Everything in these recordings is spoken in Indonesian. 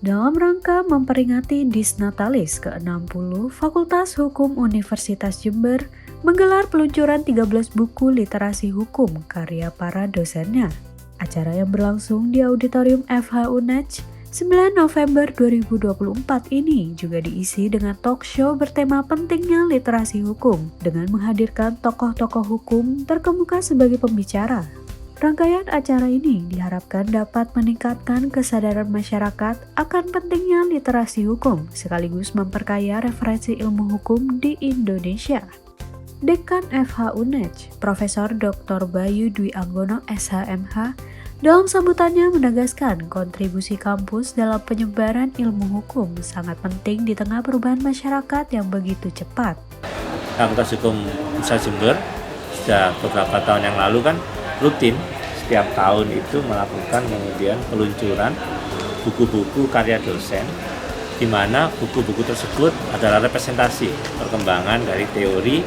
Dalam rangka memperingati Disnatalis ke-60, Fakultas Hukum Universitas Jember menggelar peluncuran 13 buku literasi hukum karya para dosennya. Acara yang berlangsung di Auditorium FH UNEJ 9 November 2024 ini juga diisi dengan talk show bertema pentingnya literasi hukum dengan menghadirkan tokoh-tokoh hukum terkemuka sebagai pembicara. Rangkaian acara ini diharapkan dapat meningkatkan kesadaran masyarakat akan pentingnya literasi hukum sekaligus memperkaya referensi ilmu hukum di Indonesia. Dekan FH UNEJ, Profesor Dr. Bayu Dwi Anggono SHMH, dalam sambutannya menegaskan kontribusi kampus dalam penyebaran ilmu hukum sangat penting di tengah perubahan masyarakat yang begitu cepat. Fakultas Hukum Universitas Jember sudah beberapa tahun yang lalu kan rutin setiap tahun itu melakukan kemudian peluncuran buku-buku karya dosen, di mana buku-buku tersebut adalah representasi perkembangan dari teori,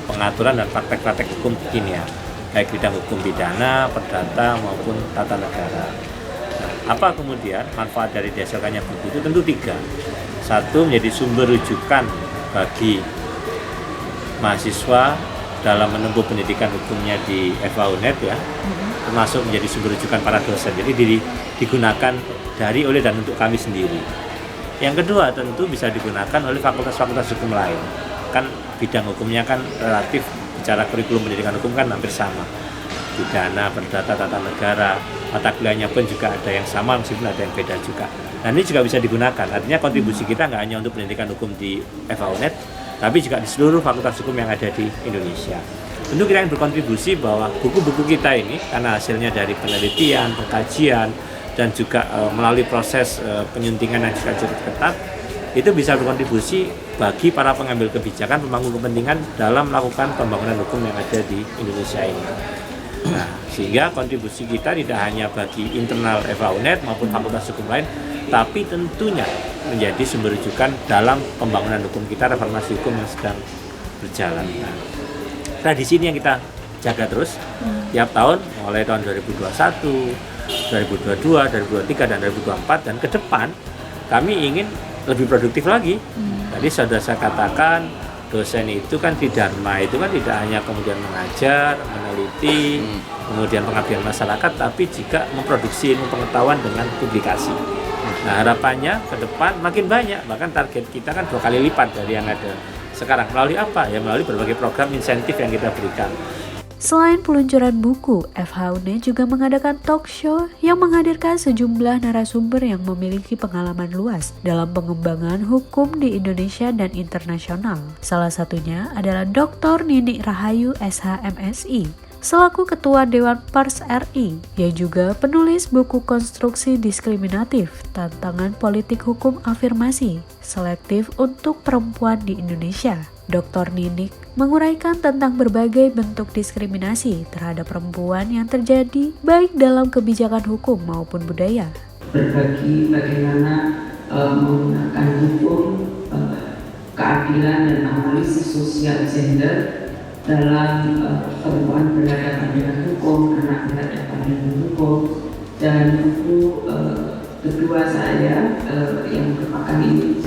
pengaturan dan praktek-praktek hukum kekinian, baik bidang hukum pidana, perdata maupun tata negara. Nah, apa kemudian manfaat dari dihasilkannya buku itu? Tentu tiga. Satu, menjadi sumber rujukan bagi mahasiswa dalam menempuh pendidikan hukumnya di FH UNED ya, termasuk menjadi sumber rujukan para dosen. Jadi digunakan dari, oleh, dan untuk kami sendiri. Yang kedua, tentu bisa digunakan oleh fakultas-fakultas hukum lain. Kan bidang hukumnya kan relatif, bicara kurikulum pendidikan hukum kan hampir sama. Pidana, perdata, tata negara, mata kuliahnya pun juga ada yang sama, meskipun ada yang beda juga. Nah, ini juga bisa digunakan. Artinya kontribusi kita nggak hanya untuk pendidikan hukum di FH UNED, tapi juga di seluruh fakultas hukum yang ada di Indonesia. Tentu kita ingin berkontribusi bahwa buku-buku kita ini, karena hasilnya dari penelitian, pengkajian, dan juga melalui proses penyuntingan yang cukup ketat, itu bisa berkontribusi bagi para pengambil kebijakan, pemangku kepentingan dalam melakukan pembangunan hukum yang ada di Indonesia ini. Nah, sehingga kontribusi kita tidak hanya bagi internal FH UNED maupun fakultas hukum lain, tapi tentunya menjadi sumber rujukan dalam pembangunan hukum kita, reformasi hukum yang sedang berjalan. Nah, tradisi ini yang kita jaga terus tiap tahun, mulai tahun 2021, 2022, 2023, dan 2024, dan ke depan kami ingin lebih produktif lagi. Tadi sudah saya katakan, dosen itu kan di Dharma itu kan tidak hanya kemudian mengajar, meneliti, kemudian pengabdian masyarakat, tapi juga memproduksi ilmu pengetahuan dengan publikasi. Nah, harapannya ke depan makin banyak, bahkan target kita kan 2 kali lipat dari yang ada sekarang. Melalui apa? Ya melalui berbagai program insentif yang kita berikan. Selain peluncuran buku, FH UNED juga mengadakan talk show yang menghadirkan sejumlah narasumber yang memiliki pengalaman luas dalam pengembangan hukum di Indonesia dan internasional. Salah satunya adalah Dr. Ninik Rahayu SHMSI, selaku Ketua Dewan Pers RI, yang juga penulis buku Konstruksi Diskriminatif, Tantangan Politik Hukum Afirmasi Selektif untuk Perempuan di Indonesia. Dr. Ninik menguraikan tentang berbagai bentuk diskriminasi terhadap perempuan yang terjadi baik dalam kebijakan hukum maupun budaya. Berbagi bagaimana menggunakan hukum, keadilan dan analisis sosial gender dalam perempuan berhadapan dengan hukum, anak berhadapan dengan hukum, dan buku kedua saya yang merupakan ini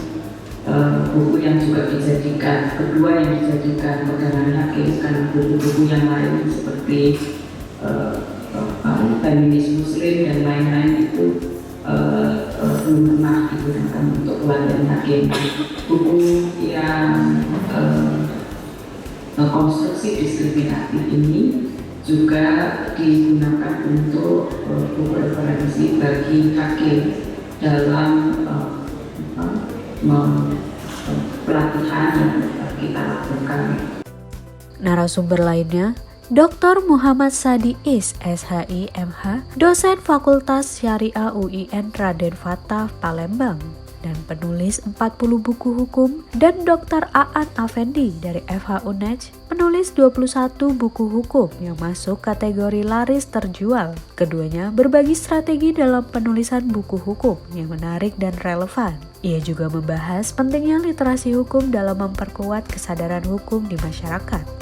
buku yang juga dijadikan pegangan hakim, karena buku-buku yang lain seperti feminis muslim dan lain-lain itu belum pernah digunakan untuk pegangan hakim. Buku yang konstruksi diskriminatif ini juga digunakan untuk buku referensi bagi hakim dalam pelatihan yang kita lakukan. Narasumber lainnya, Dr. Muhammad Sadi Is, SHI MH, dosen Fakultas Syariah UIN Raden Fatah Palembang, dan penulis 40 buku hukum, dan Dr. Aan Afendi dari FH UNEJ menulis 21 buku hukum yang masuk kategori laris terjual. Keduanya berbagi strategi dalam penulisan buku hukum yang menarik dan relevan. Ia juga membahas pentingnya literasi hukum dalam memperkuat kesadaran hukum di masyarakat.